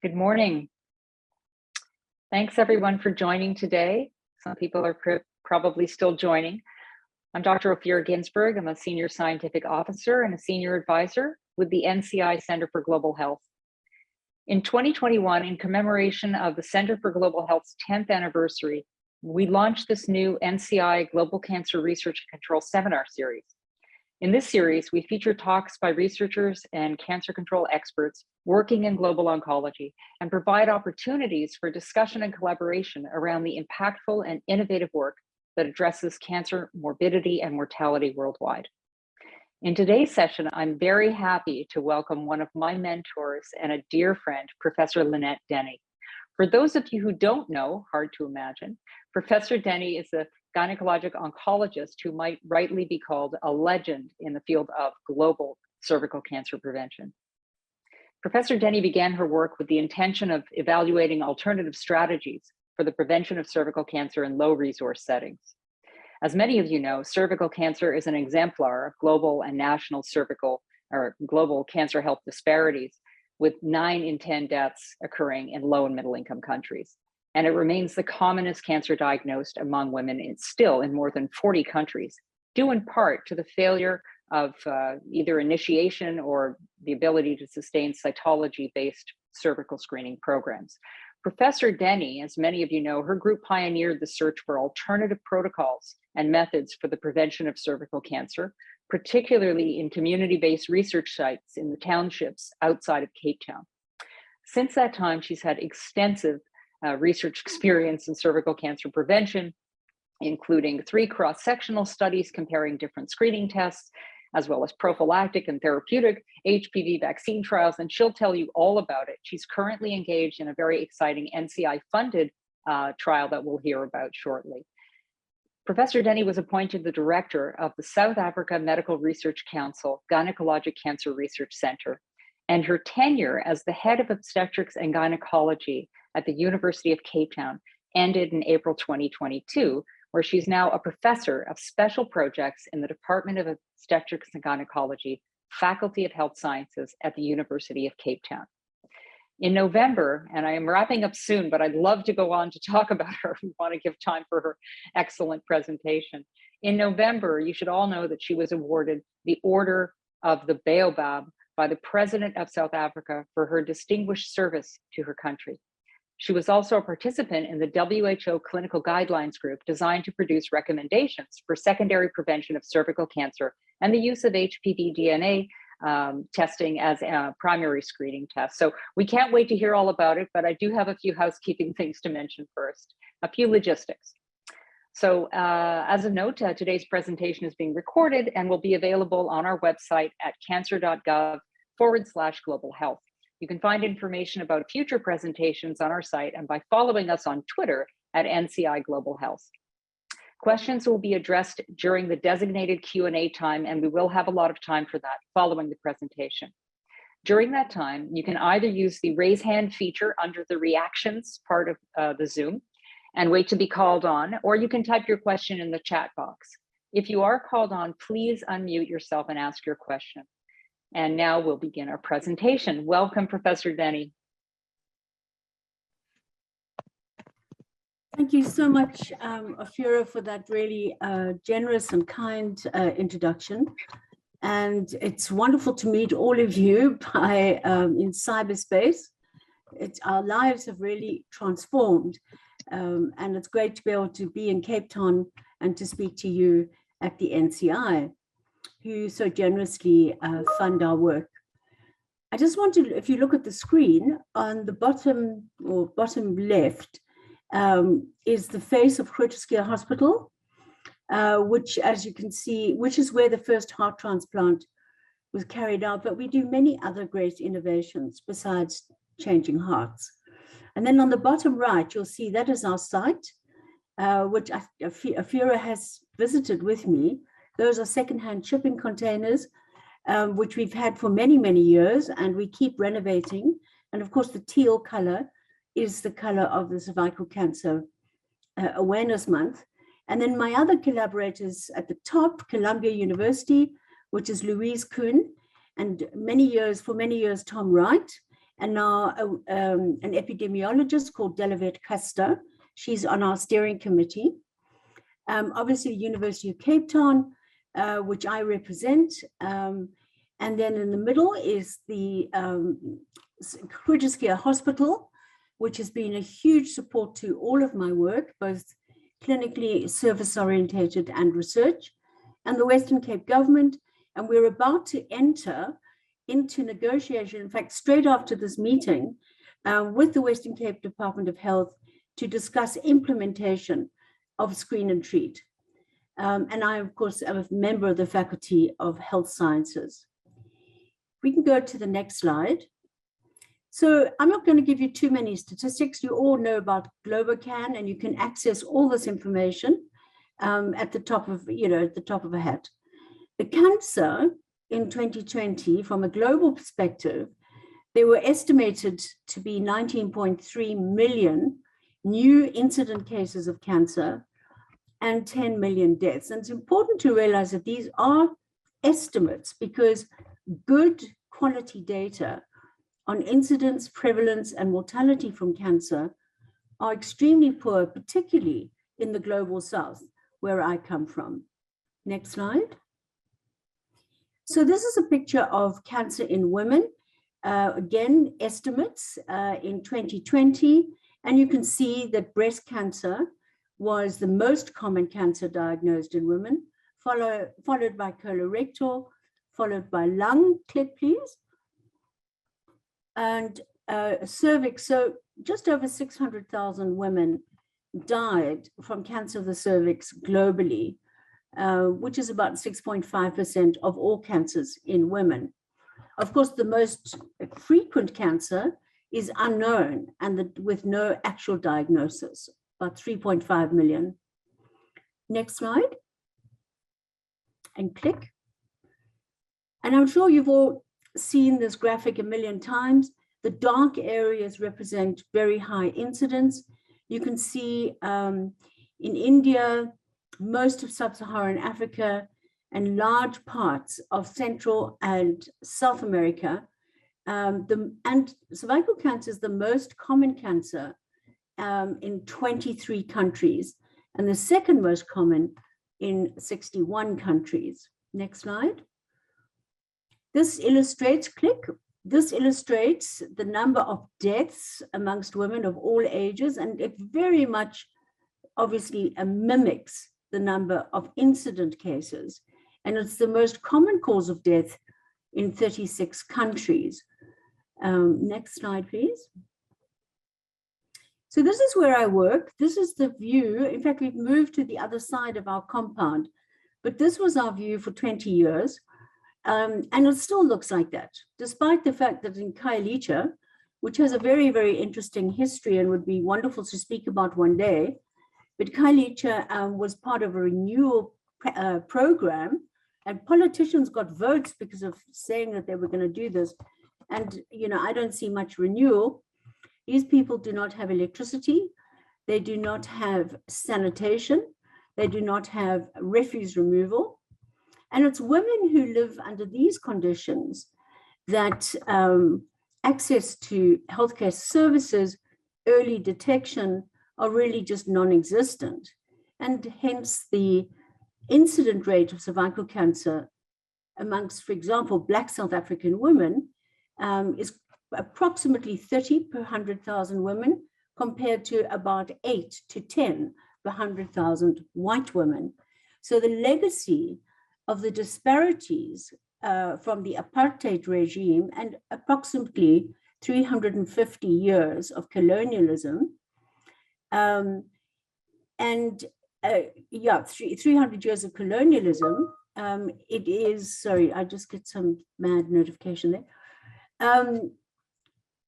Good morning. Thanks everyone for joining today. Some people are probably still joining. I'm Dr. Ophira Ginsberg. I'm a Senior Scientific Officer and a Senior Advisor with the NCI Center for Global Health. In 2021, in commemoration of the Center for Global Health's 10th anniversary, we launched this new NCI Global Cancer Research and Control Seminar Series. In this series, we feature talks by researchers and cancer control experts working in global oncology and provide opportunities for discussion and collaboration around the impactful and innovative work that addresses cancer morbidity and mortality worldwide. In today's session, I'm very happy to welcome one of my mentors and a dear friend, Professor Lynette Denny. For those of you who don't know, hard to imagine, Professor Denny is a gynecologic oncologist who might rightly be called a legend in the field of global cervical cancer prevention. Professor Denny began her work with the intention of evaluating alternative strategies for the prevention of cervical cancer in low resource settings. As many of you know, cervical cancer is an exemplar of global and national cervical or global cancer health disparities, with 9 in 10 deaths occurring in low and middle income countries. And it remains the commonest cancer diagnosed among women still in more than 40 countries, due in part to the failure of either initiation or the ability to sustain cytology-based cervical screening programs. Professor Denny, as many of you know, her group pioneered the search for alternative protocols and methods for the prevention of cervical cancer, particularly in community-based research sites in the townships outside of Cape Town. Since that time, she's had extensive research experience in cervical cancer prevention, including 3 cross-sectional studies comparing different screening tests, as well as prophylactic and therapeutic HPV vaccine trials, and she'll tell you all about it. She's currently engaged in a very exciting NCI-funded trial that we'll hear about shortly. Professor Denny was appointed the director of the South Africa Medical Research Council Gynaecological Cancer Research Center, and her tenure as the head of obstetrics and gynecology at the University of Cape Town ended in April 2022, where she's now a professor of special projects in the Department of Obstetrics and Gynaecology, Faculty of Health Sciences at the University of Cape Town. In November, and I am wrapping up soon, but I'd love to go on to talk about her. We want to give time for her excellent presentation. In November, you should all know that she was awarded the Order of the Baobab by the President of South Africa for her distinguished service to her country. She was also a participant in the WHO clinical guidelines group designed to produce recommendations for secondary prevention of cervical cancer and the use of HPV DNA testing as a primary screening test. So we can't wait to hear all about it, but I do have a few housekeeping things to mention first, a few logistics. So as a note, today's presentation is being recorded and will be available on our website at cancer.gov/global health. You can find information about future presentations on our site and by following us on Twitter at NCI Global Health. Questions will be addressed during the designated Q&A time, and we will have a lot of time for that following the presentation. During that time, you can either use the raise hand feature under the reactions part of the Zoom and wait to be called on, or you can type your question in the chat box. If you are called on, please unmute yourself and ask your question. And now we'll begin our presentation. Welcome, Professor Denny. Thank you so much, Ophira, for that really generous and kind introduction. And it's wonderful to meet all of you in cyberspace. Our lives have really transformed. And it's great to be able to be in Cape Town and to speak to you at the NCI, who so generously fund our work. I just want to, if you look at the screen, on the bottom left is the face of Groote Schuur Hospital, which, as you can see, which is where the first heart transplant was carried out, but we do many other great innovations besides changing hearts. And then on the bottom right, you'll see that is our site, which Ophira has visited with me. Those are secondhand shipping containers, which we've had for many, many years, and we keep renovating. And of course, the teal color is the color of the Cervical Cancer Awareness Month. And then my other collaborators at the top, Columbia University, which is Louise Kuhn, and for many years, Tom Wright, and now an epidemiologist called Delavette Custer. She's on our steering committee. Obviously, the University of Cape Town, which I represent. And then in the middle is the Groote Schuur Hospital, which has been a huge support to all of my work, both clinically, service-orientated and research, and the Western Cape government. And we're about to enter into negotiation, in fact, straight after this meeting, with the Western Cape Department of Health to discuss implementation of screen and treat. And I, of course, am a member of the Faculty of Health Sciences. We can go to the next slide. So I'm not going to give you too many statistics. You all know about Globocan, and you can access all this information at the top of, at the top of a hat. The cancer in 2020, from a global perspective, there were estimated to be 19.3 million new incident cases of cancer and 10 million deaths. And it's important to realize that these are estimates, because good quality data on incidence, prevalence, and mortality from cancer are extremely poor, particularly in the global south, where I come from. Next slide. So this is a picture of cancer in women. Again, estimates in 2020, and you can see that breast cancer was the most common cancer diagnosed in women, followed by colorectal, followed by lung. Click, please. And cervix. So just over 600,000 women died from cancer of the cervix globally, which is about 6.5% of all cancers in women. Of course, the most frequent cancer is unknown and with no actual diagnosis, about 3.5 million. Next slide. And click. And I'm sure you've all seen this graphic a million times. The dark areas represent very high incidence. You can see in India, most of sub-Saharan Africa, and large parts of Central and South America. And cervical cancer is the most common cancer in 23 countries, and the second most common in 61 countries. Next slide. This illustrates, click, this illustrates the number of deaths amongst women of all ages, and it very much obviously mimics the number of incident cases. And it's the most common cause of death in 36 countries. Next slide, please. So this is where I work. This is the view. In fact, we've moved to the other side of our compound, but this was our view for 20 years. And it still looks like that, despite the fact that in Khayelitsha, which has a very, very interesting history and would be wonderful to speak about one day, but Khayelitsha was part of a renewal program, and politicians got votes because of saying that they were going to do this. And, I don't see much renewal. These people do not have electricity. They do not have sanitation. They do not have refuse removal. And it's women who live under these conditions that access to healthcare services, early detection are really just non-existent. And hence the incident rate of cervical cancer amongst, for example, Black South African women is approximately 30 per 100,000 women, compared to about 8 to 10 per 100,000 white women. So the legacy of the disparities from the apartheid regime and approximately 350 years of colonialism, 300 years of colonialism, it is, sorry, I just get some mad notification there.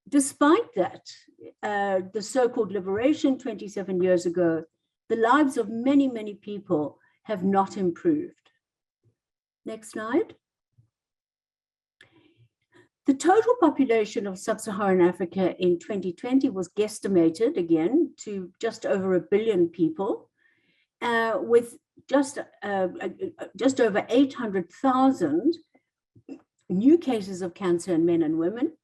Despite that, the so-called liberation 27 years ago, the lives of many, many people have not improved. Next slide. The total population of sub-Saharan Africa in 2020 was guesstimated again to just over 1 billion people, with just over 800,000 new cases of cancer in men and women,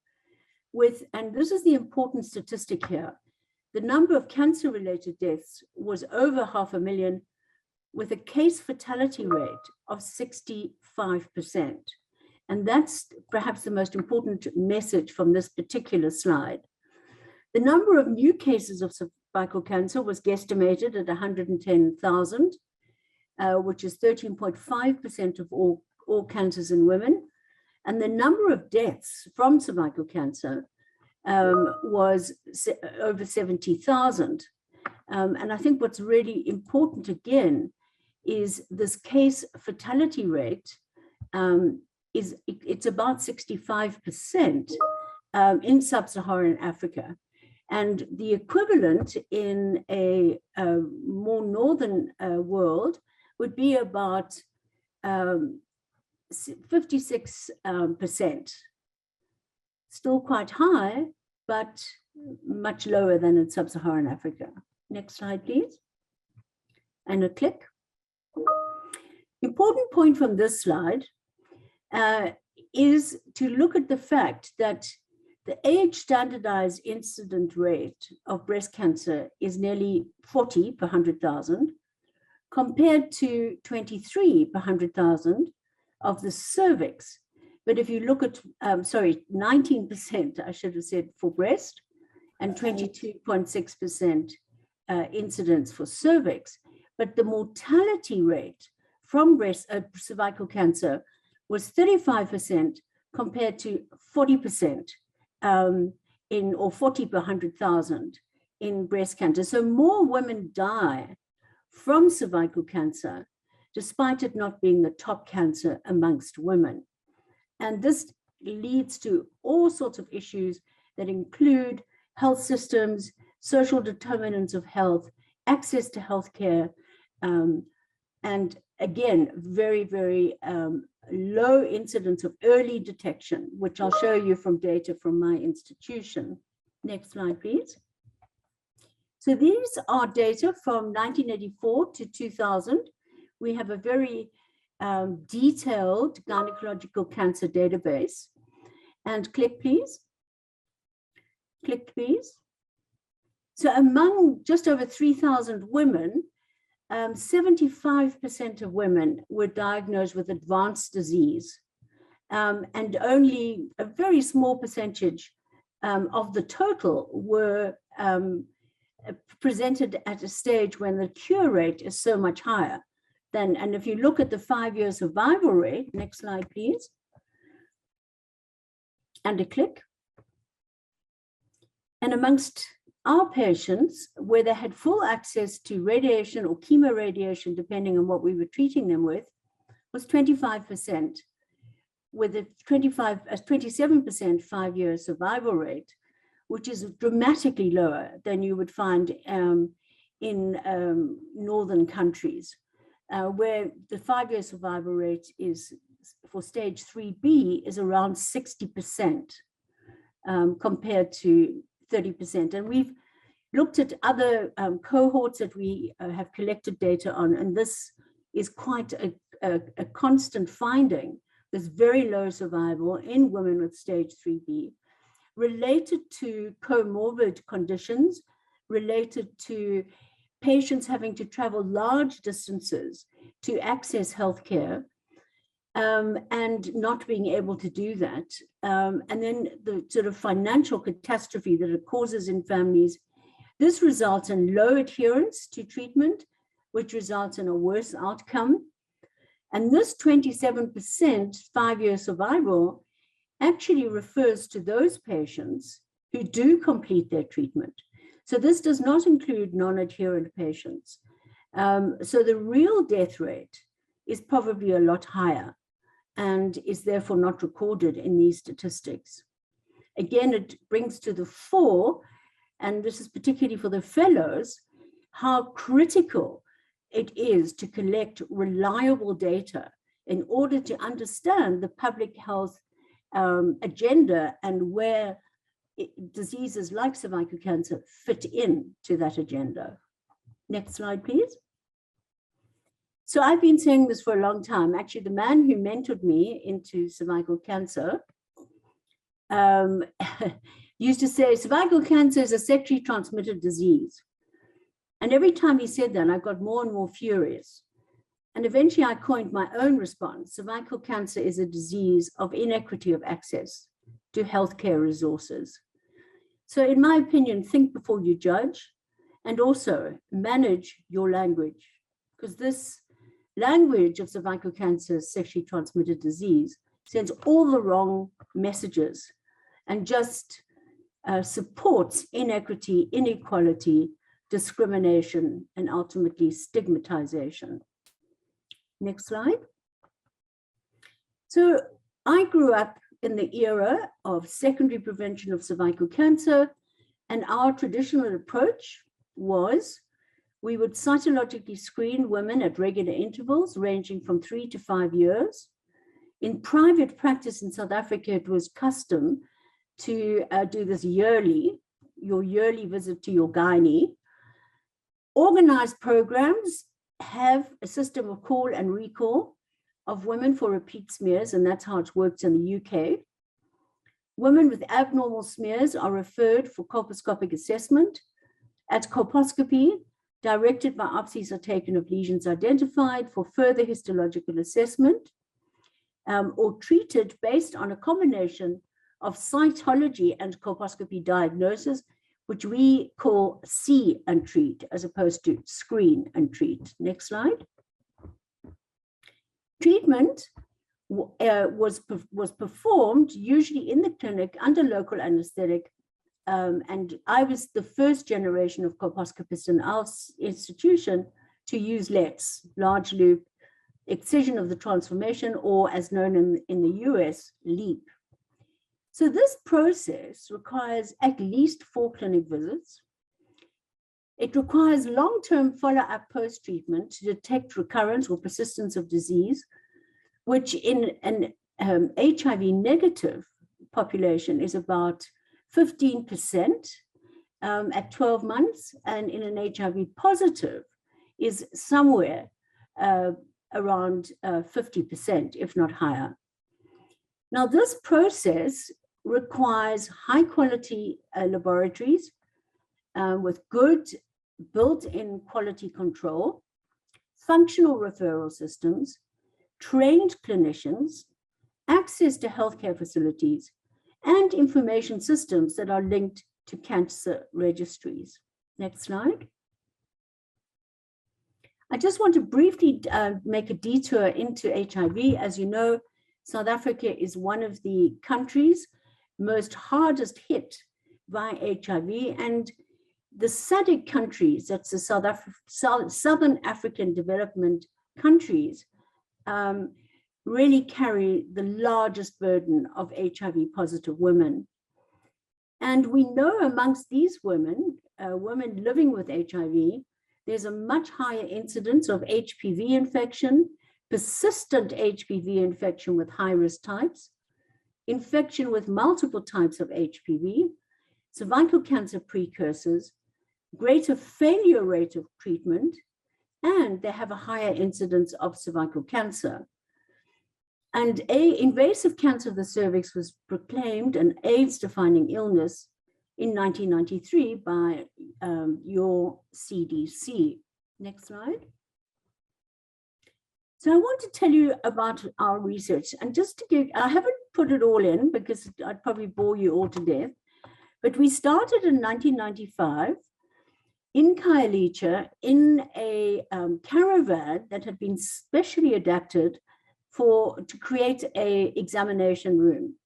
and this is the important statistic here, the number of cancer-related deaths was over 500,000, with a case fatality rate of 65%. And that's perhaps the most important message from this particular slide. The number of new cases of cervical cancer was guesstimated at 110,000, which is 13.5% of all cancers in women. And the number of deaths from cervical cancer was over 70,000. And I think what's really important again is this case fatality rate it's about 65% in sub-Saharan Africa. And the equivalent in a more northern world would be about 56%. Still quite high, but much lower than in sub-Saharan Africa. Next slide, please. And a click. Important point from this slide is to look at the fact that the age standardized incident rate of breast cancer is nearly 40 per 100,000, compared to 23 per 100,000 of the cervix. But if you look at, 19%, I should have said, for breast, and 22.6% incidence for cervix. But the mortality rate from cervical cancer was 35% compared to 40% or 40 per 100,000 in breast cancer. So more women die from cervical cancer, despite it not being the top cancer amongst women. And this leads to all sorts of issues that include health systems, social determinants of health, access to healthcare, and again, very, very low incidence of early detection, which I'll show you from data from my institution. Next slide, please. So these are data from 1984 to 2000. We have a very detailed gynecological cancer database. And click, please. Click, please. So among just over 3,000 women, 75% of women were diagnosed with advanced disease, and only a very small percentage of the total were presented at a stage when the cure rate is so much higher than, and if you look at the 5-year survival rate, next slide, please, and a click. And amongst our patients, where they had full access to radiation or chemoradiation, depending on what we were treating them with, was 25%, with a 27% 5-year survival rate, which is dramatically lower than you would find in northern countries, where the 5-year survival rate is for stage 3B is around 60% compared to 30%. And we've looked at other cohorts that we have collected data on, and this is quite a constant finding. There's very low survival in women with stage 3B, related to comorbid conditions, related to patients having to travel large distances to access healthcare, and not being able to do that. And then the sort of financial catastrophe that it causes in families. This results in low adherence to treatment, which results in a worse outcome. And this 27% 5-year survival actually refers to those patients who do complete their treatment. So this does not include non-adherent patients. So the real death rate is probably a lot higher and is therefore not recorded in these statistics. Again, it brings to the fore, and this is particularly for the fellows, how critical it is to collect reliable data in order to understand the public health agenda and where diseases like cervical cancer fit in to that agenda. Next slide, please. So I've been saying this for a long time. Actually, the man who mentored me into cervical cancer used to say cervical cancer is a sexually transmitted disease. And every time he said that, I got more and more furious. And eventually I coined my own response. Cervical cancer is a disease of inequity of access to healthcare resources. So in my opinion, think before you judge, and also manage your language, because this language of cervical cancer, sexually transmitted disease, sends all the wrong messages and just supports inequity, inequality, discrimination, and ultimately stigmatization. Next slide. So I grew up in the era of secondary prevention of cervical cancer, and our traditional approach was we would cytologically screen women at regular intervals ranging from 3 to 5 years. In private practice in South Africa, it was custom to do this yearly, your yearly visit to your gynae. Organized programs have a system of call and recall of women for repeat smears, and that's how it works in the UK. Women with abnormal smears are referred for colposcopic assessment. At colposcopy, directed biopsies are taken of lesions identified for further histological assessment, or treated based on a combination of cytology and colposcopy diagnosis, which we call see and treat, as opposed to screen and treat. Next slide. Treatment was performed usually in the clinic under local anesthetic, and I was the first generation of colposcopists in our institution to use LEPS, large loop excision of the transformation, or as known in the US, LEAP. So this process requires at least 4 clinic visits. It requires long-term follow-up post-treatment to detect recurrence or persistence of disease, which in an HIV-negative population is about 15% at 12 months, and in an HIV-positive is somewhere around 50%, if not higher. Now, this process requires high-quality laboratories with good built-in quality control, functional referral systems, trained clinicians, access to healthcare facilities, and information systems that are linked to cancer registries. Next slide. I just want to briefly make a detour into HIV. As you know, South Africa is one of the countries most hardest hit by HIV, and the SADC countries, that's the Southern African Development countries, really carry the largest burden of HIV positive women. And we know amongst these women, women living with HIV, there's a much higher incidence of HPV infection, persistent HPV infection with high-risk types, infection with multiple types of HPV, cervical cancer precursors, greater failure rate of treatment, and they have a higher incidence of cervical cancer. And invasive cancer of the cervix was proclaimed an AIDS-defining illness in 1993 by your CDC. Next slide. So I want to tell you about our research, and just to give, I haven't put it all in because I'd probably bore you all to death, but we started in 1995 in Khayelitsha in a caravan that had been specially adapted to create an examination room.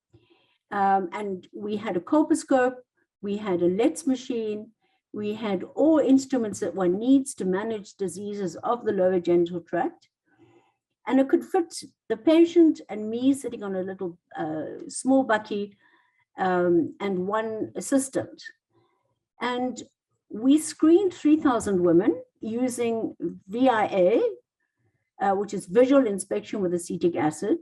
And we had a colposcope, we had a LETS machine, we had all instruments that one needs to manage diseases of the lower genital tract. And it could fit the patient and me sitting on a little small bakkie and one assistant. And we screened 3,000 women using VIA, which is visual inspection with acetic acid,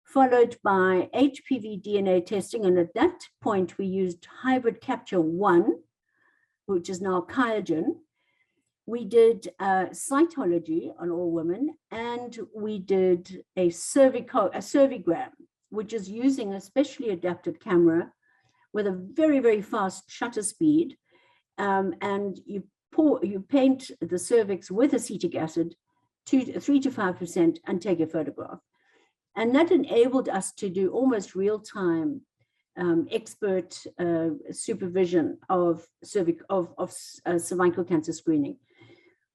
followed by HPV DNA testing. And at that point, we used hybrid capture 1, which is now QIAGEN. We did cytology on all women, and we did a cervigram, which is using a specially adapted camera with a very, very fast shutter speed. And you paint the cervix with acetic acid, 3 to 5%, and take a photograph. And that enabled us to do almost real-time expert supervision of cervical cancer screening.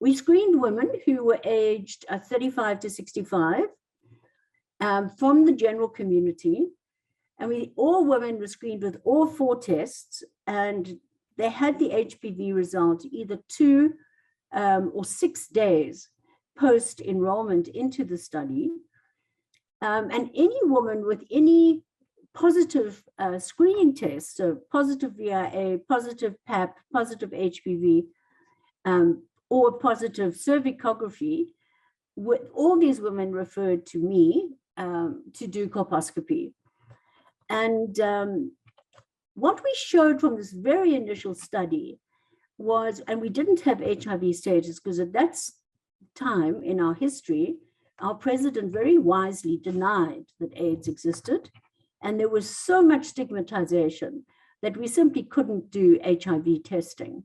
We screened women who were aged 35 to 65 from the general community, and all women were screened with all 4 tests, and they had the HPV result either 2 or 6 days post-enrollment into the study. And any woman with any positive screening test, so positive VIA, positive PAP, positive HPV, or positive cervicography, all these women referred to me to do colposcopy. And what we showed from this very initial study was, and we didn't have HIV status because at that time in our history, our president very wisely denied that AIDS existed. And there was so much stigmatization that we simply couldn't do HIV testing.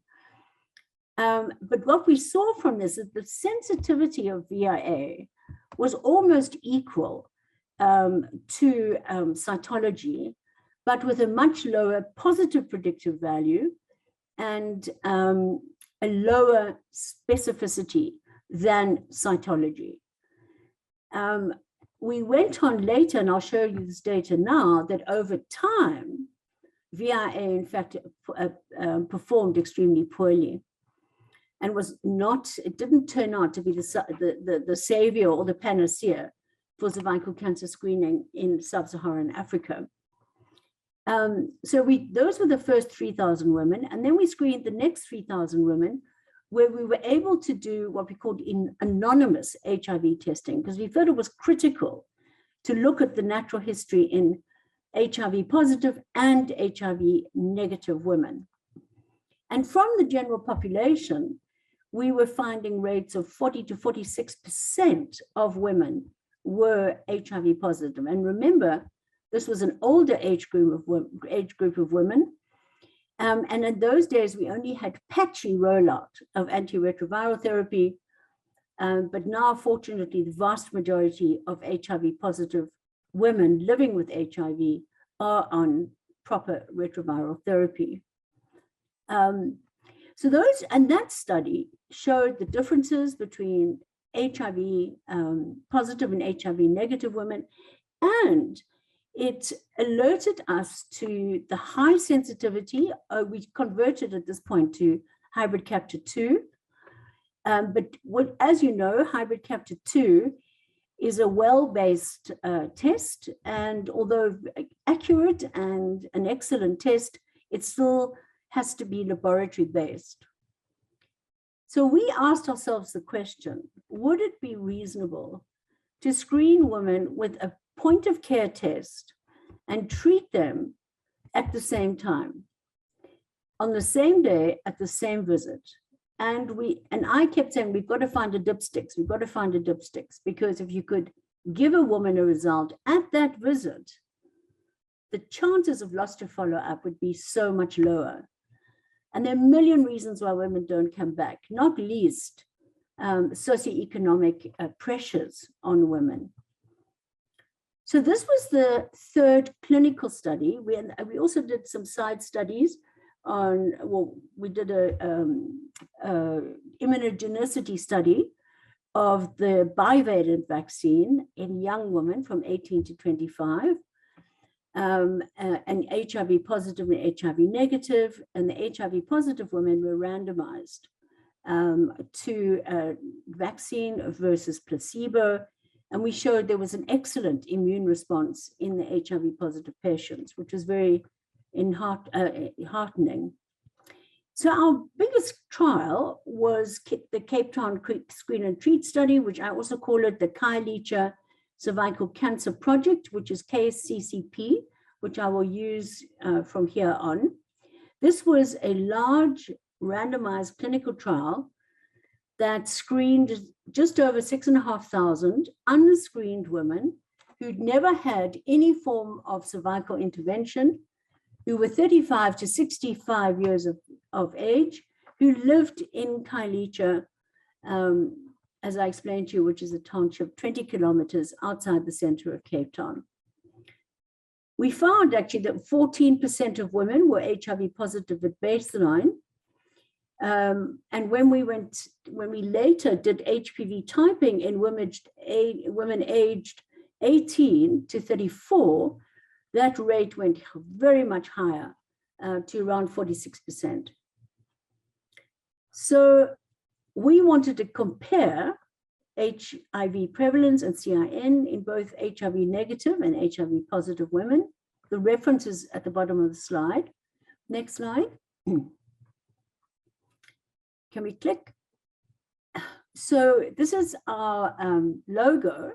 But what we saw from this is the sensitivity of VIA was almost equal to cytology, but with a much lower positive predictive value and a lower specificity than cytology. We went on later, and I'll show you this data now, that over time, VIA, in fact, performed extremely poorly and it didn't turn out to be the savior or the panacea for cervical cancer screening in sub-Saharan Africa. So those were the first 3,000 women, and then we screened the next 3,000 women where we were able to do what we called anonymous HIV testing, because we felt it was critical to look at the natural history in HIV positive and HIV negative women. And from the general population, we were finding rates of 40 to 46% of women were HIV positive. And remember, this was an older age group of women. And in those days, we only had patchy rollout of antiretroviral therapy. But now, fortunately, the vast majority of HIV positive women living with HIV are on proper retroviral therapy. So that study showed the differences between HIV positive and HIV negative women, and it alerted us to the high sensitivity. We converted at this point to hybrid Capture-2. But as you know, hybrid Capture-2 is a well-based test. And although accurate and an excellent test, it still has to be laboratory-based. So we asked ourselves the question, would it be reasonable to screen women with a point-of-care test and treat them at the same time, on the same day, at the same visit? And I kept saying, we've got to find a dipsticks. We've got to find a dipsticks, because if you could give a woman a result at that visit, the chances of loss to follow-up would be so much lower. And there are a million reasons why women don't come back, not least socioeconomic pressures on women. So this was the third clinical study. We also did some side studies on, we did a immunogenicity study of the bivalent vaccine in young women from 18 to 25, and HIV positive and HIV negative, and the HIV positive women were randomized to vaccine versus placebo. And we showed there was an excellent immune response in the HIV positive patients, which was very heartening. So our biggest trial was the Cape Town Screen and Treat study, which I also call it the Kyleacher Cervical Cancer Project, which is KSCCP, which I will use from here on. This was a large randomized clinical trial that screened just over 6,500 unscreened women who'd never had any form of cervical intervention, who were 35 to 65 years of age, who lived in Khayelitsha, as I explained to you, which is a township 20 kilometers outside the center of Cape Town. We found actually that 14% of women were HIV positive at baseline. And when we later did HPV typing in women aged 18 to 34, that rate went very much higher, to around 46%. So we wanted to compare HIV prevalence and CIN in both HIV negative and HIV positive women. The reference is at the bottom of the slide. Next slide. Can we click? So this is our logo,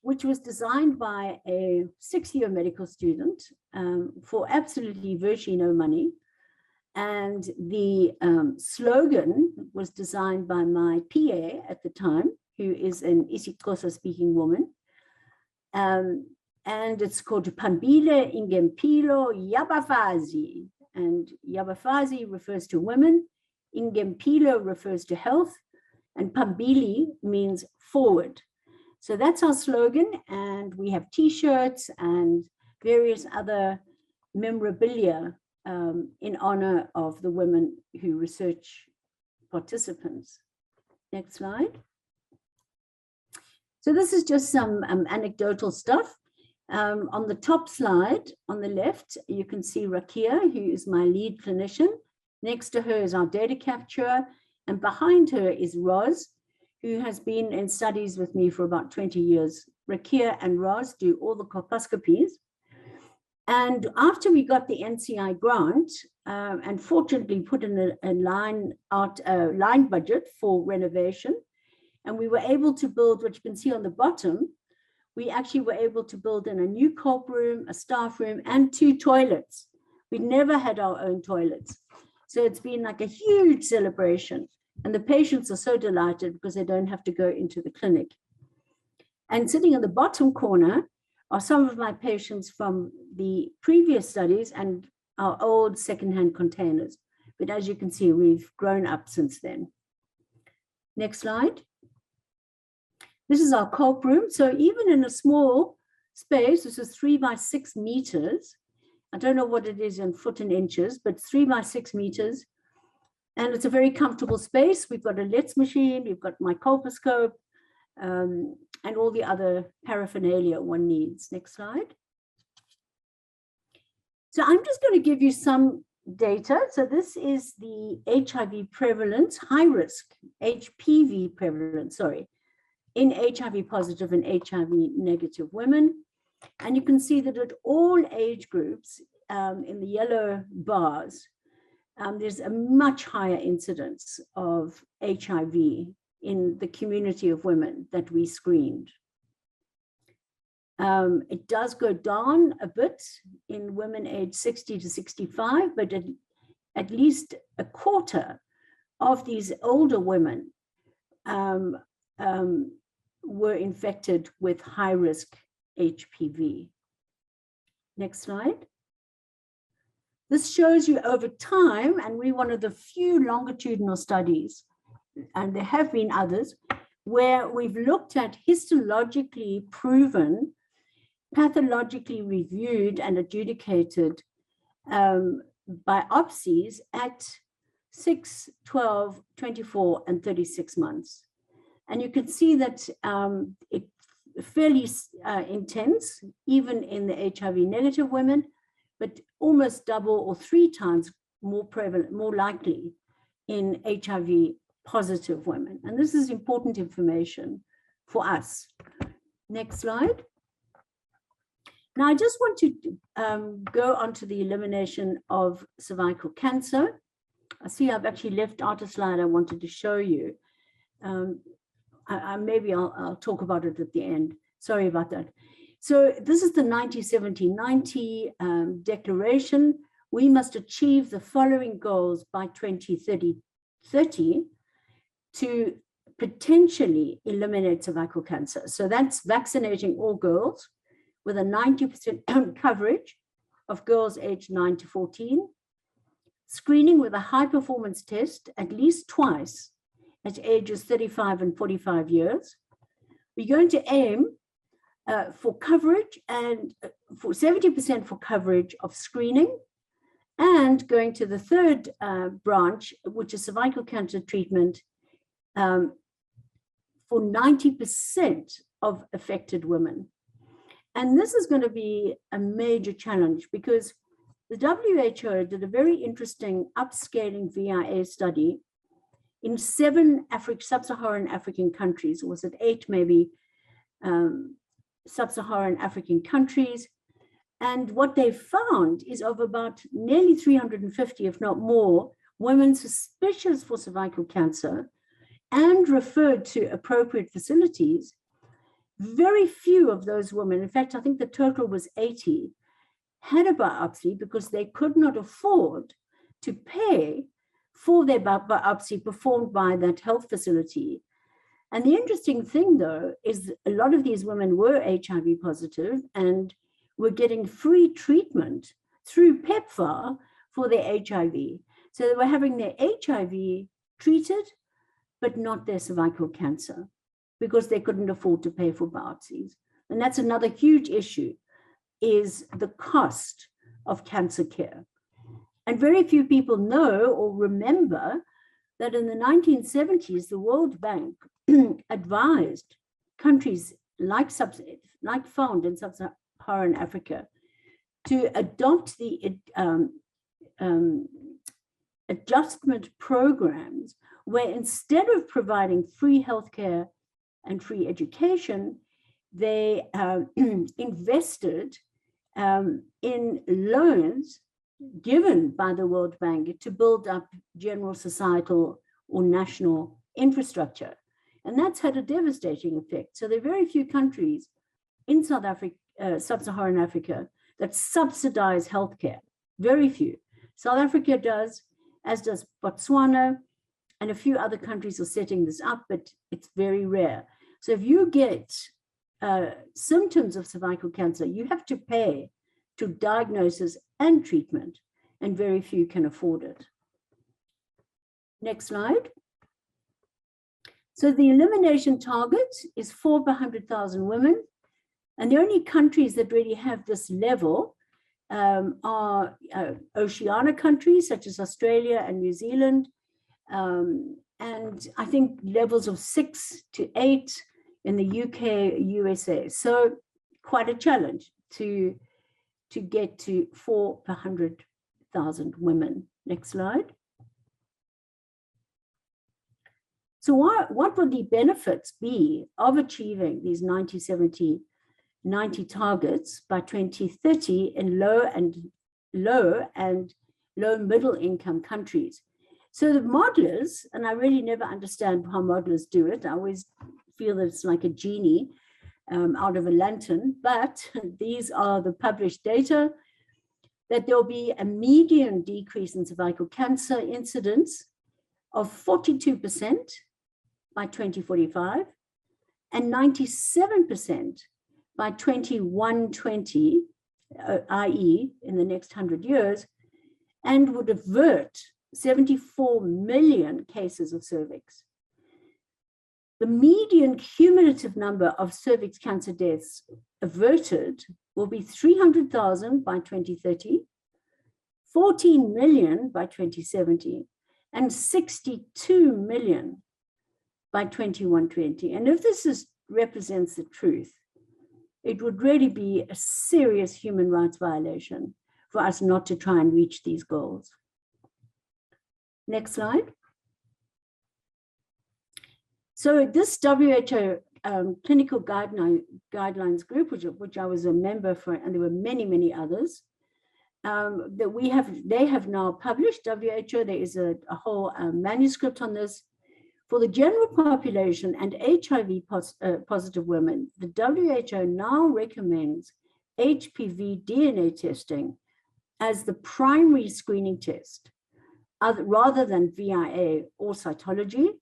which was designed by a 6-year medical student for absolutely virtually no money. And the slogan was designed by my PA at the time, who is an isiXhosa speaking woman. And it's called Phambili Ingempilo Yabafazi. And Yabafazi refers to women, Ingempilo refers to health, and Phambili means forward. So that's our slogan, and we have T-shirts and various other memorabilia in honor of the women who research participants. Next slide. So this is just some anecdotal stuff. On the top slide, on the left, you can see Rakia, who is my lead clinician. Next to her is our data capturer, and behind her is Roz, who has been in studies with me for about 20 years. Rakia and Roz do all the colposcopies. And after we got the NCI grant, and fortunately put in a line budget for renovation, and we were able to build what you can see on the bottom, we actually were able to build in a new cold room, a staff room, and 2 toilets. We never had our own toilets. So it's been like a huge celebration. And the patients are so delighted because they don't have to go into the clinic. And sitting in the bottom corner are some of my patients from the previous studies and our old secondhand containers. But as you can see, we've grown up since then. Next slide. This is our cold room. So even in a small space, this is 3 by 6 meters. I don't know what it is in foot and inches, but 3 by 6 meters. And it's a very comfortable space. We've got a LETS machine, we've got my colposcope, and all the other paraphernalia one needs. Next slide. So I'm just going to give you some data. So this is the HIV prevalence, high risk, HPV prevalence, sorry, in HIV positive and HIV negative women. And you can see that at all age groups, in the yellow bars, there's a much higher incidence of HIV in the community of women that we screened. It does go down a bit in women aged 60 to 65, but at least a quarter of these older women were infected with high-risk HPV. Next slide. This shows you over time, and we're one of the few longitudinal studies, and there have been others, where we've looked at histologically proven, pathologically reviewed and adjudicated biopsies at 6, 12, 24, and 36 months. And you can see that it's fairly intense, even in the HIV negative women, but almost double or 3 times more prevalent, more likely in HIV positive women. And this is important information for us. Next slide. Now, I just want to go on to the elimination of cervical cancer. I see I've actually left out a slide I wanted to show you. Maybe I'll talk about it at the end. Sorry about that. So this is the 1970-90 declaration. We must achieve the following goals by 2030 to potentially eliminate cervical cancer. So that's vaccinating all girls with a 90% coverage of girls aged 9 to 14, screening with a high-performance test at least twice at ages 35 and 45 years. We're going to aim for coverage and for 70% for coverage of screening, and going to the third branch, which is cervical cancer treatment for 90% of affected women. And this is going to be a major challenge because the WHO did a very interesting upscaling VIA study in 7 sub-Saharan African countries. Was it 8 maybe sub-Saharan African countries? And what they found is of about nearly 350, if not more, women suspicious for cervical cancer and referred to appropriate facilities. Very few of those women, in fact, I think the total was 80, had a biopsy because they could not afford to pay for their biopsy performed by that health facility. And the interesting thing, though, is a lot of these women were HIV positive and were getting free treatment through PEPFAR for their HIV. So they were having their HIV treated, but not their cervical cancer because they couldn't afford to pay for biopsies. And that's another huge issue, is the cost of cancer care. And very few people know or remember that in the 1970s, the World Bank advised countries like found in sub-Saharan Africa to adopt the adjustment programs where instead of providing free healthcare and free education, they invested in loans given by the World Bank to build up general societal or national infrastructure. And that's had a devastating effect. So there are very few countries in sub-Saharan Africa that subsidize healthcare, very few. South Africa does, as does Botswana, and a few other countries are setting this up, but it's very rare. So if you get symptoms of cervical cancer, you have to pay to diagnosis and treatment, and very few can afford it. Next slide. So the elimination target is 4 per 100,000 women, and the only countries that really have this level are Oceania countries such as Australia and New Zealand, and I think levels of 6 to 8 in the UK, USA. So quite a challenge to get to 4 per 100,000 women. Next slide. So what would the benefits be of achieving these 90-70-90 targets by 2030 in low and low middle income countries? So the modelers, and I really never understand how modelers do it. I always feel that it's like a genie out of a lantern, but these are the published data, that there'll be a median decrease in cervical cancer incidence of 42% by 2045 and 97% by 2120, i.e. in the next 100 years, and would avert 74 million cases of cervix. The median cumulative number of cervix cancer deaths averted will be 300,000 by 2030, 14 million by 2070, and 62 million by 2120. And if this represents the truth, it would really be a serious human rights violation for us not to try and reach these goals. Next slide. So this WHO clinical guidelines group, which I was a member for, and there were many, many others, that they have now published, WHO, there is a whole manuscript on this. For the general population and HIV positive women, the WHO now recommends HPV DNA testing as the primary screening test, rather than VIA or cytology.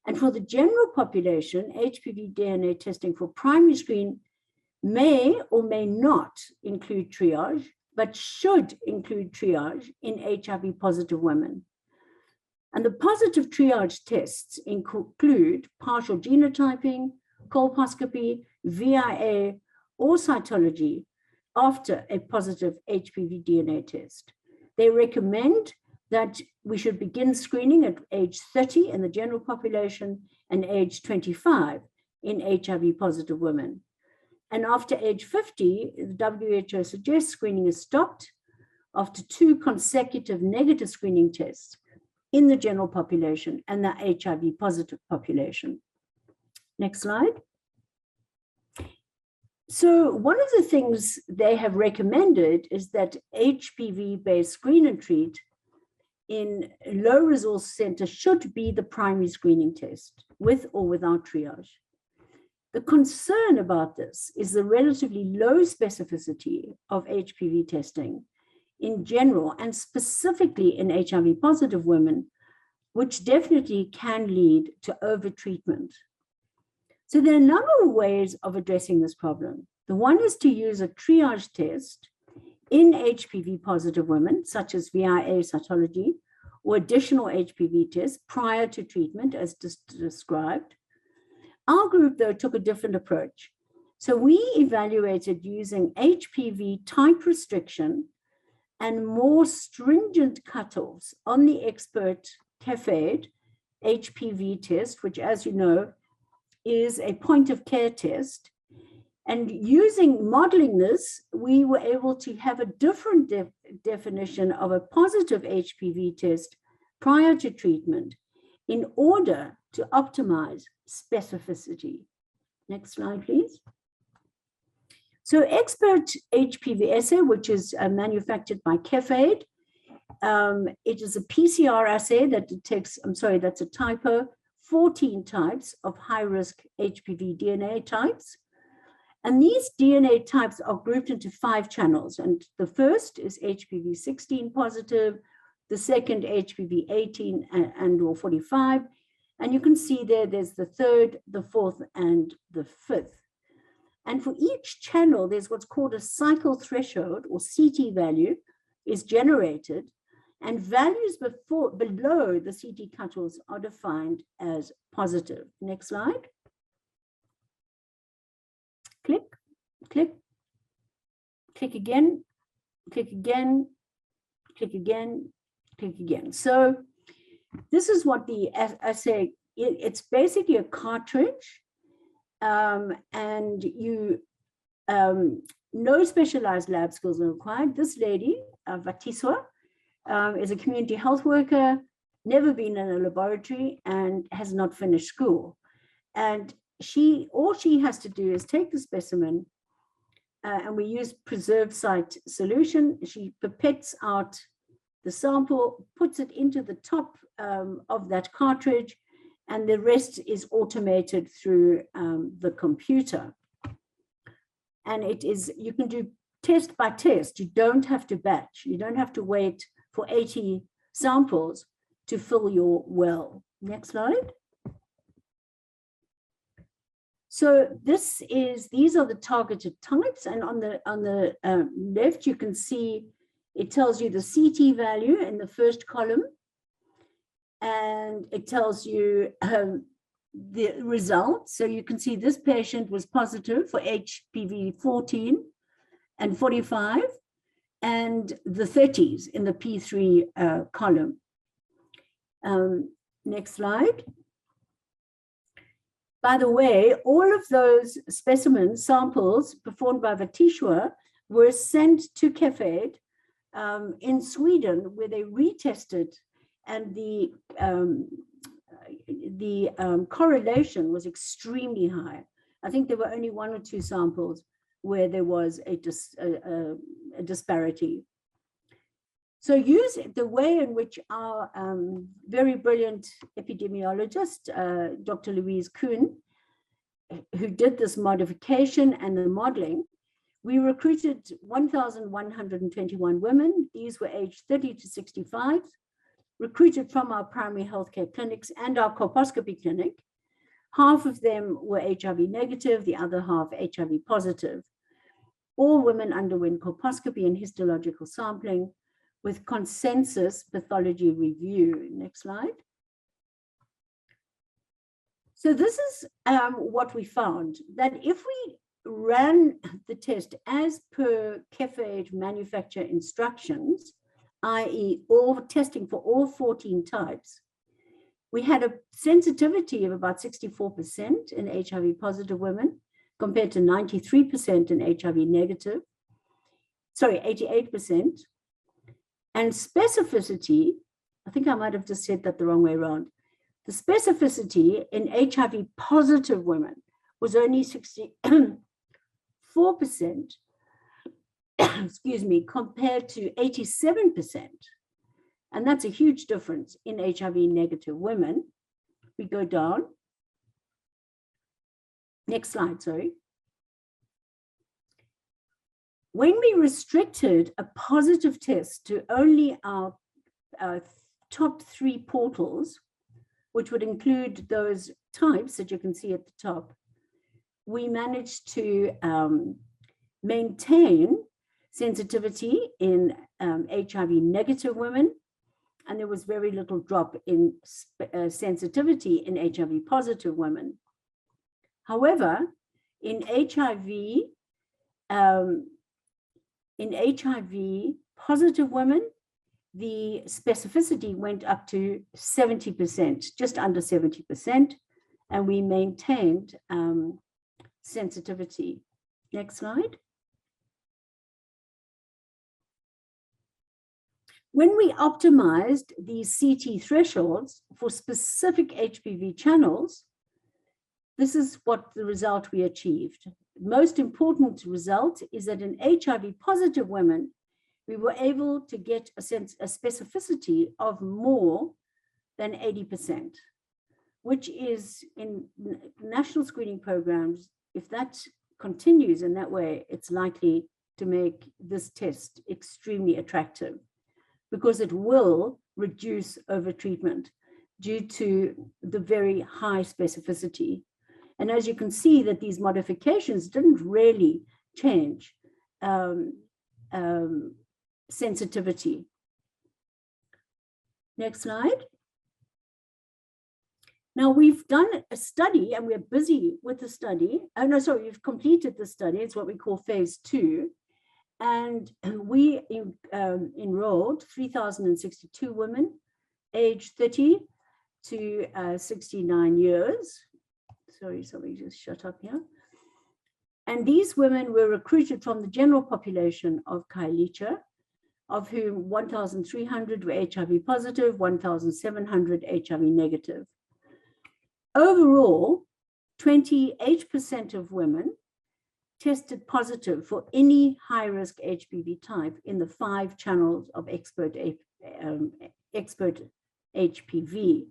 And for the general population, HPV DNA testing for primary screen may or may not include triage, but should include triage in HIV positive women. And the positive triage tests include partial genotyping, colposcopy, VIA, or cytology after a positive HPV DNA test. They recommend that we should begin screening at age 30 in the general population and age 25 in HIV positive women. And after age 50, the WHO suggests screening is stopped after 2 consecutive negative screening tests in the general population and the HIV positive population. Next slide. So one of the things they have recommended is that HPV-based screen and treat in low resource centers should be the primary screening test, with or without triage. The concern about this is the relatively low specificity of HPV testing in general, and specifically in HIV positive women, which definitely can lead to overtreatment. So there are a number of ways of addressing this problem. The one is to use a triage test in HPV positive women, such as VIA cytology, or additional HPV tests prior to treatment, as described. Our group, though, took a different approach. So we evaluated using HPV type restriction and more stringent cutoffs on the Xpert Cepheid HPV test, which, as you know, is a point of care test. And modeling this, we were able to have a different definition of a positive HPV test prior to treatment in order to optimize specificity. Next slide, please. So Xpert HPV assay, which is manufactured by Cepheid, it is a PCR assay that detects, that's a typo, 14 types of high-risk HPV DNA types. And these DNA types are grouped into 5 channels. And the first is HPV 16 positive, the second HPV 18 and or 45. And you can see there's the third, the fourth, and the fifth. And for each channel, there's what's called a cycle threshold, or CT value, is generated, and values below the CT cutoffs are defined as positive. Next slide. Click, click, click again, click again, click again, click again. So this is what the assay, it's basically a cartridge, and no specialized lab skills are required. This lady, Vatiswa, is a community health worker, never been in a laboratory, and has not finished school. And all she has to do is take the specimen, and we use preserved site solution. She pipettes out the sample, puts it into the top of that cartridge, and the rest is automated through the computer. And you can do test by test. You don't have to batch. You don't have to wait for 80 samples to fill your well. Next slide. So these are the targeted types, and on the left you can see it tells you the CT value in the first column, and it tells you the results. So you can see this patient was positive for HPV 14 and 45, and the 30s in the P3 column. Next slide. By the way, all of those specimen samples performed by Vatiswa were sent to Cepheid in Sweden, where they retested, and the correlation was extremely high. I think there were only 1 or 2 samples where there was a disparity. So use the way in which our very brilliant epidemiologist, Dr. Louise Kuhn, who did this modification and the modeling, we recruited 1,121 women. These were aged 30 to 65. recruited from our primary healthcare clinics and our colposcopy clinic. Half of them were HIV negative, the other half HIV positive. All women underwent colposcopy and histological sampling with consensus pathology review. Next slide. So this is what we found, that if we ran the test as per Cepheid manufacturer instructions, i.e. all testing for all 14 types, we had a sensitivity of about 64% in HIV positive women compared to 93% in HIV negative, 88%. And specificity, I think I might have just said that the wrong way around. The specificity in HIV positive women was only 64%, excuse me, compared to 87%. And that's a huge difference in HIV negative women. We go down. Next slide, sorry. When we restricted a positive test to only our top 3 portals, which would include those types that you can see at the top, we managed to maintain sensitivity in HIV negative women, and there was very little drop in sensitivity in HIV positive women. However, in HIV positive women, the specificity went up to 70%, just under 70%, and we maintained sensitivity. Next slide. When we optimized these CT thresholds for specific HPV channels, this is what the result we achieved. Most important result is that in HIV positive women, we were able to get a specificity of more than 80%, which is in national screening programs. If that continues in that way, it's likely to make this test extremely attractive, because it will reduce overtreatment due to the very high specificity. And as you can see, that these modifications didn't really change sensitivity. Next slide. Now we've done a study and we're busy with the study. Oh no, sorry, we've completed the study. It's what we call phase 2. And we enrolled 3,062 women aged 30 to 69 years. Sorry, somebody just shut up here. And these women were recruited from the general population of Khayelitsha, of whom 1,300 were HIV positive, 1,700 HIV negative. Overall, 28% of women tested positive for any high-risk HPV type in the 5 channels of Xpert HPV.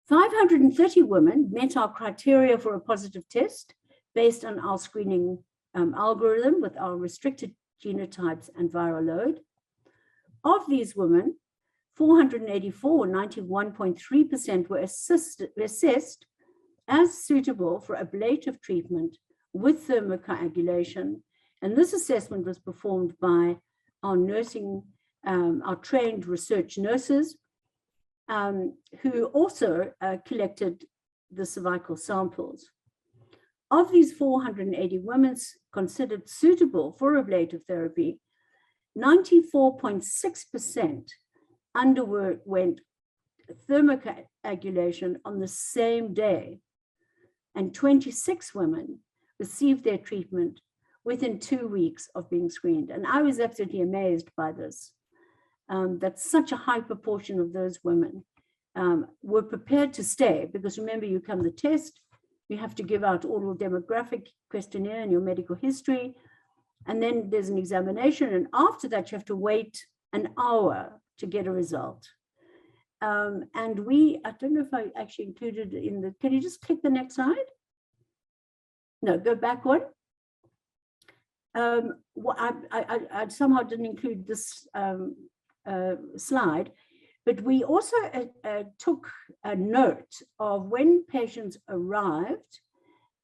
530 women met our criteria for a positive test based on our screening algorithm with our restricted genotypes and viral load. Of these women, 484, 91.3%, were assessed as suitable for ablative treatment with thermocoagulation. And this assessment was performed by our our trained research nurses, who also collected the cervical samples. Of these 480 women considered suitable for ablative therapy, 94.6% underwent thermocoagulation on the same day, and 26 women received their treatment within 2 weeks of being screened. And I was absolutely amazed by this, that such a high proportion of those women were prepared to stay, because remember, you come the test, you have to give out all your demographic questionnaire and your medical history, and then there's an examination, and after that you have to wait an hour to get a result. And I don't know if I actually included it in the, can you just click the next slide? No, go back one. I somehow didn't include this slide, But we also took a note of when patients arrived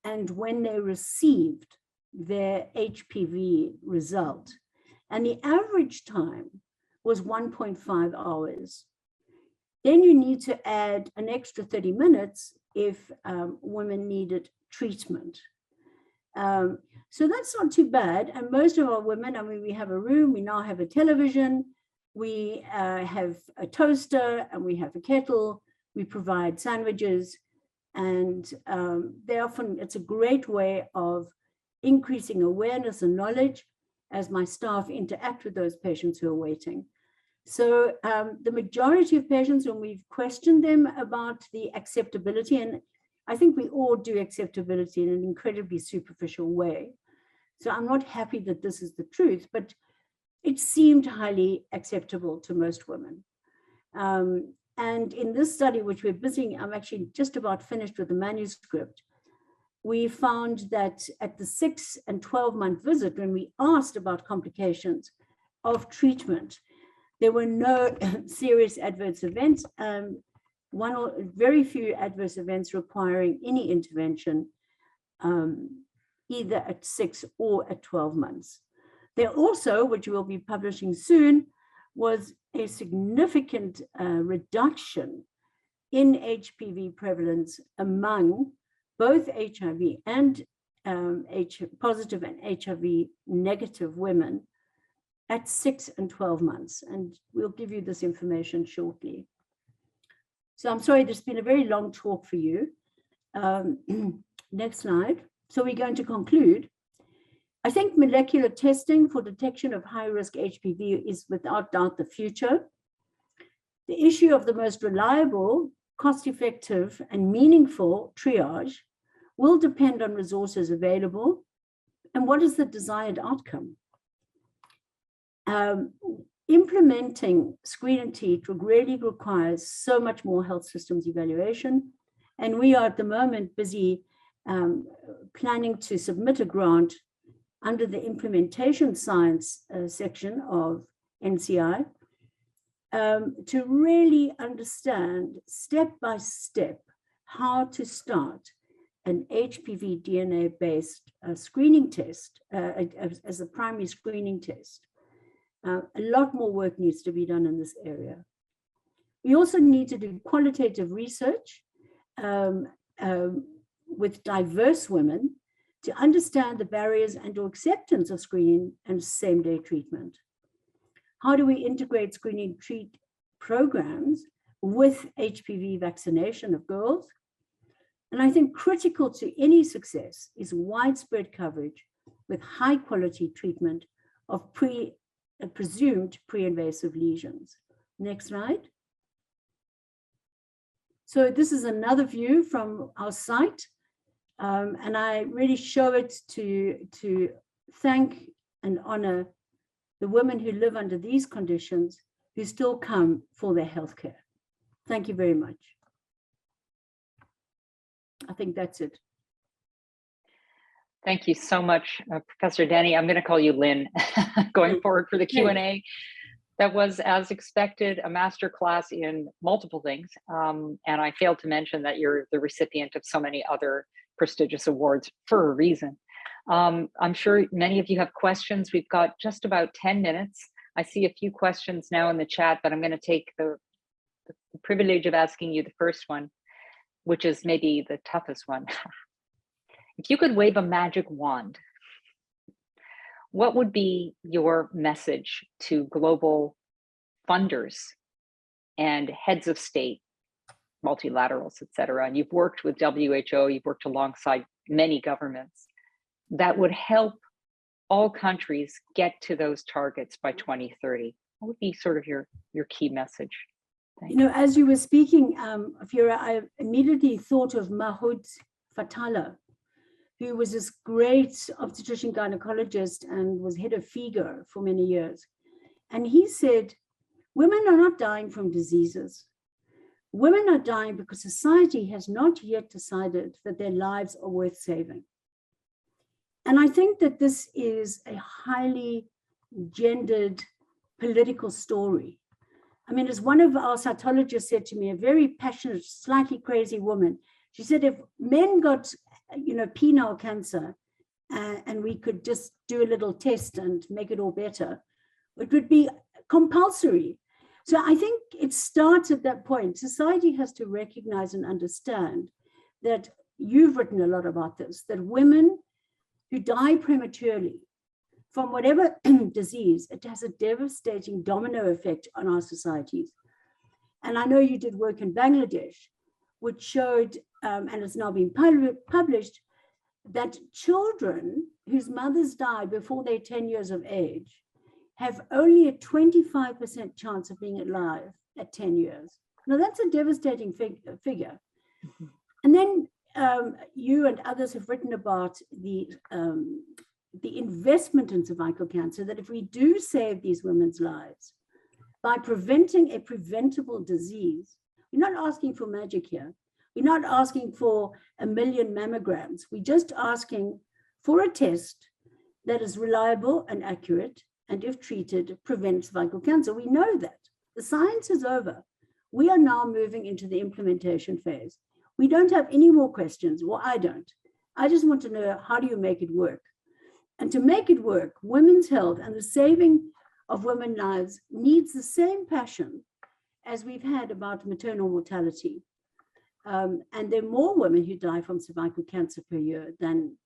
and when they received their HPV result. And the average time was 1.5 hours. Then you need to add an extra 30 minutes if women needed treatment. So that's not too bad. And most of our women, I mean, we have a room, we now have a television, we have a toaster, and we have a kettle, we provide sandwiches, and it's a great way of increasing awareness and knowledge as my staff interact with those patients who are waiting. So the majority of patients, when we've questioned them about the acceptability, and I think we all do acceptability in an incredibly superficial way. So I'm not happy that this is the truth, but it seemed highly acceptable to most women. And in this study, which we're busy, I'm actually just about finished with the manuscript, we found that at the 6 and 12-month visit, when we asked about complications of treatment, there were no serious adverse events, one or very few adverse events requiring any intervention, either at 6 or at 12 months. There also, which we'll be publishing soon, was a significant reduction in HPV prevalence among both HIV and HIV-positive and HIV-negative women at 6 and 12 months. And we'll give you this information shortly. So I'm sorry, this has been a very long talk for you. Next slide. So we're going to conclude. I think molecular testing for detection of high-risk HPV is without doubt the future. The issue of the most reliable, cost-effective, and meaningful triage will depend on resources available and what is the desired outcome. Implementing screen and treat really requires so much more health systems evaluation, and we are at the moment busy planning to submit a grant under the implementation science section of NCI to really understand step by step how to start an HPV DNA-based screening test as a primary screening test. A lot more work needs to be done in this area. We also need to do qualitative research with diverse women to understand the barriers and or acceptance of screening and same-day treatment. How do we integrate screening treat programs with HPV vaccination of girls? And I think critical to any success is widespread coverage with high-quality treatment of presumed pre-invasive lesions. Next slide. So this is another view from our site. And I really show it to thank and honor the women who live under these conditions who still come for their healthcare. Thank you very much. I think that's it. Thank you so much, Professor Denny. I'm going to call you Lynn going forward for the Q&A. That was, as expected, a masterclass in multiple things. And I failed to mention that you're the recipient of so many other prestigious awards for a reason. I'm sure many of you have questions. We've got just about 10 minutes. I see a few questions now in the chat, but I'm going to take the privilege of asking you the first one, which is maybe the toughest one. If you could wave a magic wand, what would be your message to global funders and heads of state, multilaterals, et cetera? And you've worked with WHO, you've worked alongside many governments that would help all countries get to those targets by 2030. What would be sort of your key message? You know, as you were speaking, Fiora, I immediately thought of Mahoud Fatala, who was this great obstetrician gynecologist and was head of FIGA for many years. And he said, women are not dying from diseases. Women are dying because society has not yet decided that their lives are worth saving. And I think that this is a highly gendered political story. I mean, as one of our cytologists said to me, a very passionate, slightly crazy woman, she said, if men got, penile cancer and we could just do a little test and make it all better, it would be compulsory. So I think it starts at that point. Society has to recognize and understand that you've written a lot about this, that women who die prematurely from whatever disease, it has a devastating domino effect on our societies. And I know you did work in Bangladesh, which showed, and it's now been published, that children whose mothers die before they're 10 years of age have only a 25% chance of being alive at 10 years. Now, that's a devastating figure. Mm-hmm. And then you and others have written about the investment in cervical cancer, that if we do save these women's lives by preventing a preventable disease, we're not asking for magic here. We're not asking for 1 million mammograms. We're just asking for a test that is reliable and accurate, and if treated, prevents cervical cancer. We know that. The science is over. We are now moving into the implementation phase. We don't have any more questions, or I don't. I just want to know, how do you make it work? And to make it work, women's health and the saving of women's lives needs the same passion as we've had about maternal mortality. And there are more women who die from cervical cancer per year than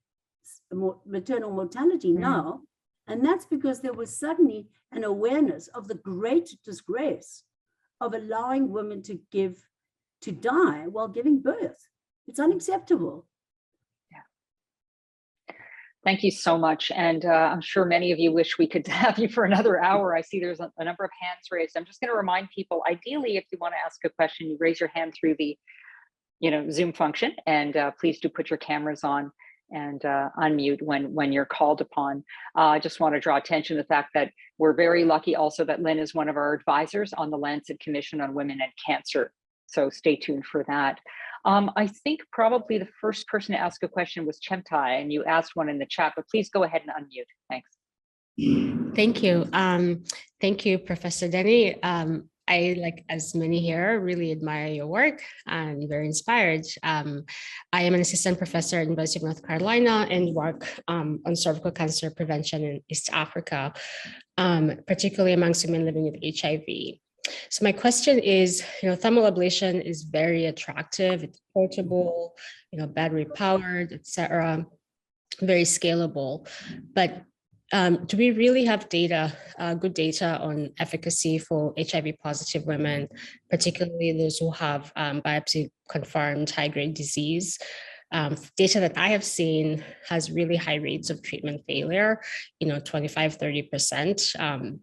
maternal mortality now. And that's because there was suddenly an awareness of the great disgrace of allowing women to die while giving birth. It's unacceptable. Yeah. Thank you so much. And I'm sure many of you wish we could have you for another hour. I see there's a number of hands raised. I'm just going to remind people, ideally, if you want to ask a question, you raise your hand through the Zoom function, and please do put your cameras on and unmute when you're called upon. I just want to draw attention to the fact that we're very lucky also that Lynn is one of our advisors on the Lancet Commission on Women and Cancer. So stay tuned for that. I think probably the first person to ask a question was Chemtai, and you asked one in the chat, but please go ahead and unmute. Thanks. Thank you. Thank you, Professor Denny. I, like as many here, really admire your work and very inspired. I am an assistant professor at the University of North Carolina and work on cervical cancer prevention in East Africa, particularly amongst women living with HIV. So my question is, thermal ablation is very attractive. It's portable, battery powered, etc., very scalable, but do we really have data, good data on efficacy for HIV-positive women, particularly those who have biopsy-confirmed high-grade disease? Data that I have seen has really high rates of treatment failure, 25, 30%.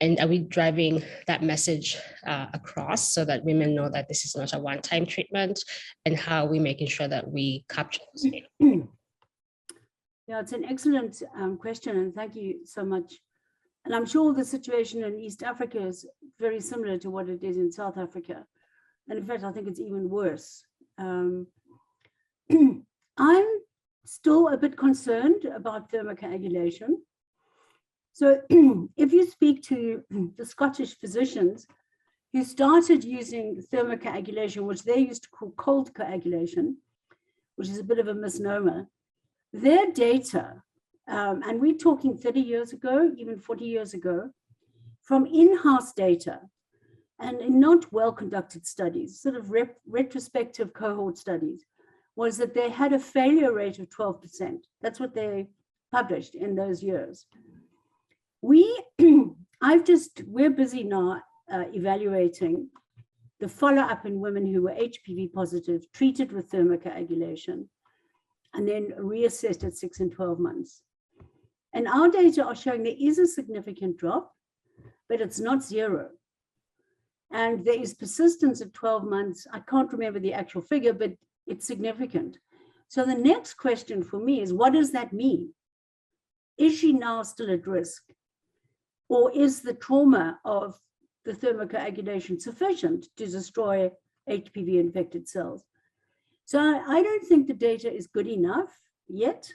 And are we driving that message across so that women know that this is not a one-time treatment, and how are we making sure that we capture those data? Yeah, it's an excellent question, and thank you so much. And I'm sure the situation in East Africa is very similar to what it is in South Africa. And in fact, I think it's even worse. I'm still a bit concerned about thermocoagulation. So if you speak to the Scottish physicians who started using thermocoagulation, which they used to call cold coagulation, which is a bit of a misnomer, their data, and we're talking 30 years ago, even 40 years ago, from in-house data and in not well-conducted studies, sort of retrospective cohort studies, was that they had a failure rate of 12%. That's what they published in those years. We're busy now evaluating the follow-up in women who were HPV positive, treated with thermocoagulation, and then reassessed at 6 and 12 months. And our data are showing there is a significant drop, but it's not zero. And there is persistence at 12 months. I can't remember the actual figure, but it's significant. So the next question for me is, what does that mean? Is she now still at risk? Or is the trauma of the thermocoagulation sufficient to destroy HPV infected cells? So I don't think the data is good enough yet.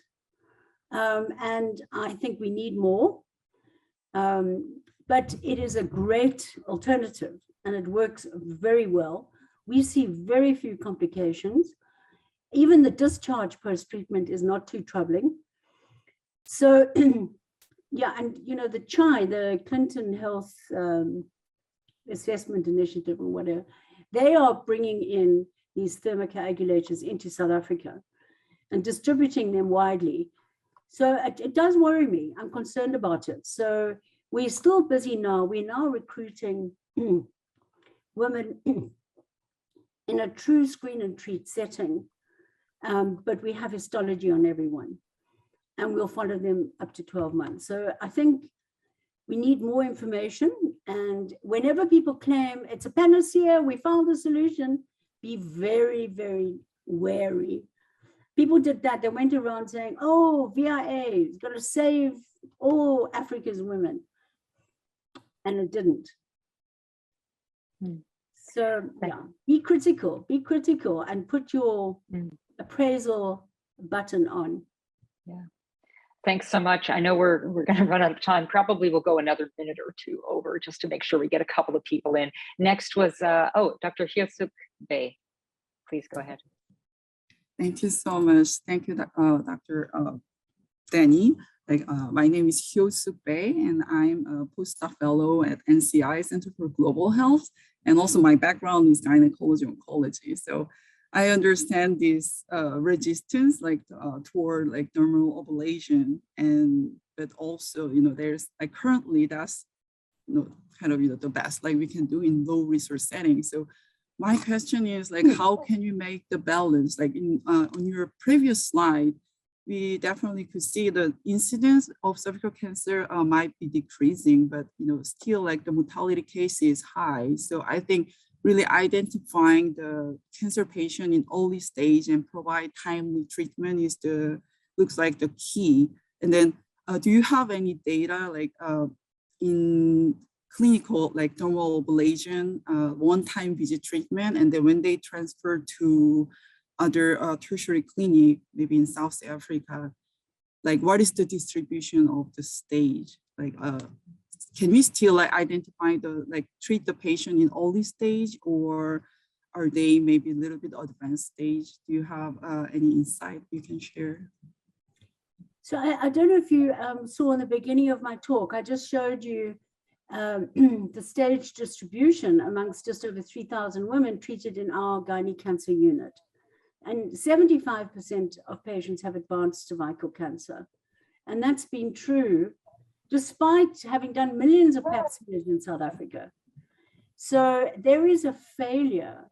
And I think we need more. But it is a great alternative and it works very well. We see very few complications. Even the discharge post-treatment is not too troubling. So, yeah, and you know, the CHI, the Clinton Health Assessment Initiative or whatever, they are bringing in these thermocoagulators into South Africa and distributing them widely. So it does worry me. I'm concerned about it. So we're still busy now. We're now recruiting women in a true screen and treat setting, but we have histology on everyone, and we'll follow them up to 12 months. So I think we need more information, and whenever people claim it's a panacea, we found a solution, be very, very wary. People did that. They went around saying, oh, VIA is going to save all Africa's women. And it didn't. So yeah, be critical and put your appraisal button on. Yeah. Thanks so much. I know we're going to run out of time. Probably we'll go another minute or two over just to make sure we get a couple of people in. Next was, Dr. Hyosuk Bae. Please go ahead. Thank you so much. Thank you, Dr. Denny. My name is Hyosuk Bae, and I'm a postdoc fellow at NCI Center for Global Health. And also my background is gynecology oncology. So I understand this resistance toward dermal ablation, but also, there's currently that's the best we can do in low resource settings. So my question is how can you make the balance? On your previous slide, we definitely could see the incidence of cervical cancer might be decreasing, but still the mortality case is high. So I think really identifying the cancer patient in early stage and provide timely treatment looks like the key. And then do you have any data in clinical dermal ablation, one-time visit treatment, and then when they transfer to other tertiary clinic, maybe in South Africa, what is the distribution of the stage? Can we still identify treat the patient in early stage, or are they maybe a little bit advanced stage? Do you have any insight you can share? So I don't know if you saw in the beginning of my talk, I just showed you the stage distribution amongst just over 3,000 women treated in our gynae cancer unit. And 75% of patients have advanced cervical cancer. And that's been true despite having done millions of pap smears in South Africa. So there is a failure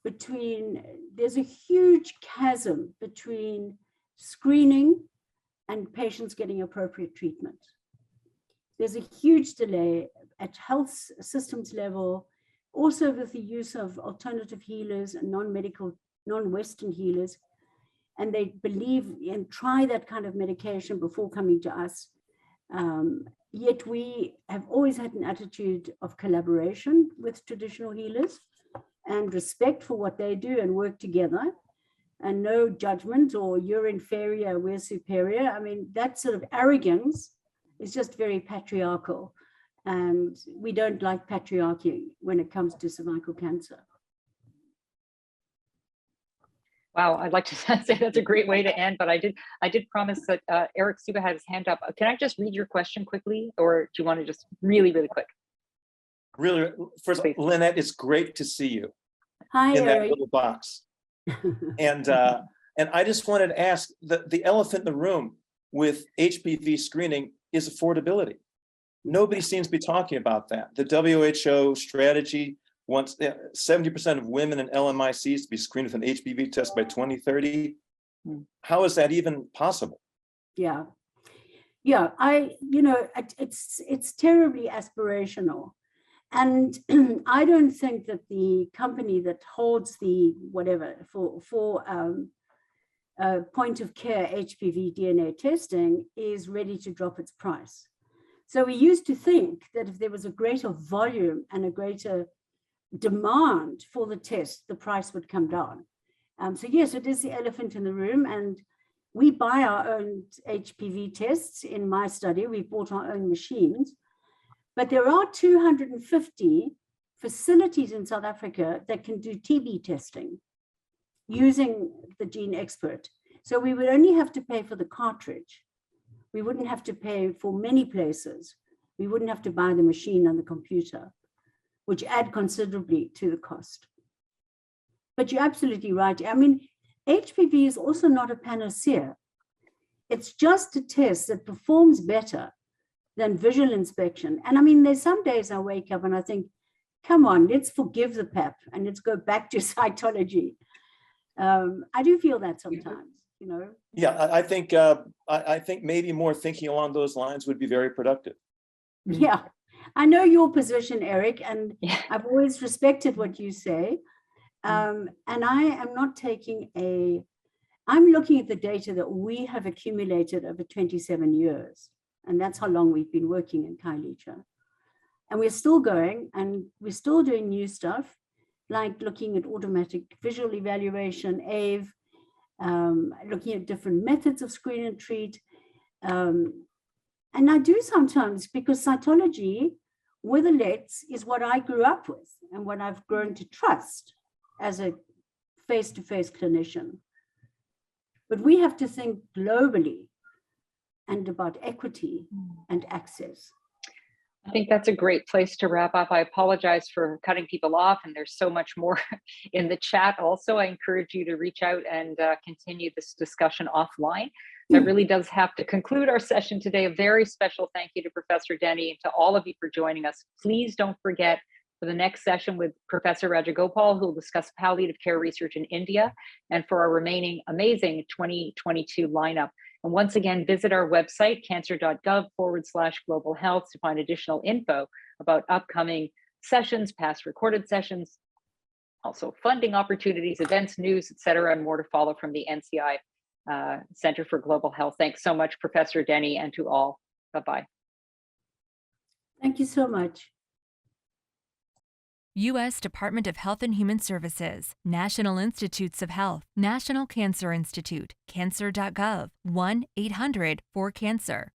there's a huge chasm between screening and patients getting appropriate treatment. There's a huge delay at health systems level, also with the use of alternative healers and non-medical, non-Western healers, and they believe and try that kind of medication before coming to us. Yet we have always had an attitude of collaboration with traditional healers and respect for what they do and work together, and no judgment or you're inferior, we're superior. I mean, that sort of arrogance is just very patriarchal, and we don't like patriarchy when it comes to cervical cancer. Wow, I'd like to say that's a great way to end, but I did promise that Eric Suba had his hand up. Can I just read your question quickly, or do you want to just really, really quick? Really, first, Lynette, it's great to see you. Hi, in Eric. that little box. And I just wanted to ask, the elephant in the room with HPV screening is affordability. Nobody seems to be talking about that. The WHO strategy wants 70% of women in LMICs to be screened with an HPV test by 2030. How is that even possible? Yeah, it's terribly aspirational. And I don't think that the company that holds the whatever for point of care HPV DNA testing is ready to drop its price. So we used to think that if there was a greater volume and a greater demand for the test, the price would come down. So yes, it is the elephant in the room, and we buy our own HPV tests. In my study, we bought our own machines, but there are 250 facilities in South Africa that can do TB testing using the Gene Expert. So we would only have to pay for the cartridge. We wouldn't have to pay for many places. We wouldn't have to buy the machine and the computer, which add considerably to the cost. But you're absolutely right. I mean, HPV is also not a panacea. It's just a test that performs better than visual inspection. And I mean, there's some days I wake up and I think, come on, let's forgive the PAP and let's go back to cytology. I do feel that sometimes, you know. Yeah, I think maybe more thinking along those lines would be very productive. Yeah, I know your position, Eric, and Yeah. I've always respected what you say. And I am not taking I'm looking at the data that we have accumulated over 27 years. And that's how long we've been working in Khayelitsha. And we're still going, and we're still doing new stuff, like looking at automatic visual evaluation, AVE, looking at different methods of screen and treat. And I do sometimes, because cytology with a LETS is what I grew up with and what I've grown to trust as a face-to-face clinician. But we have to think globally and about equity and access. I think that's a great place to wrap up. I apologize for cutting people off, and there's so much more in the chat also. I encourage you to reach out and continue this discussion offline. That really does have to conclude our session today. A very special thank you to Professor Denny and to all of you for joining us. Please don't forget for the next session with Professor Rajagopal, who will discuss palliative care research in India, and for our remaining amazing 2022 lineup. And once again, visit our website, cancer.gov/global health, to find additional info about upcoming sessions, past recorded sessions, also funding opportunities, events, news, etc., and more to follow from the NCI Center for Global Health. Thanks so much, Professor Denny, and to all. Bye-bye. Thank you so much. U.S. Department of Health and Human Services, National Institutes of Health, National Cancer Institute, cancer.gov, 1-800-4-CANCER.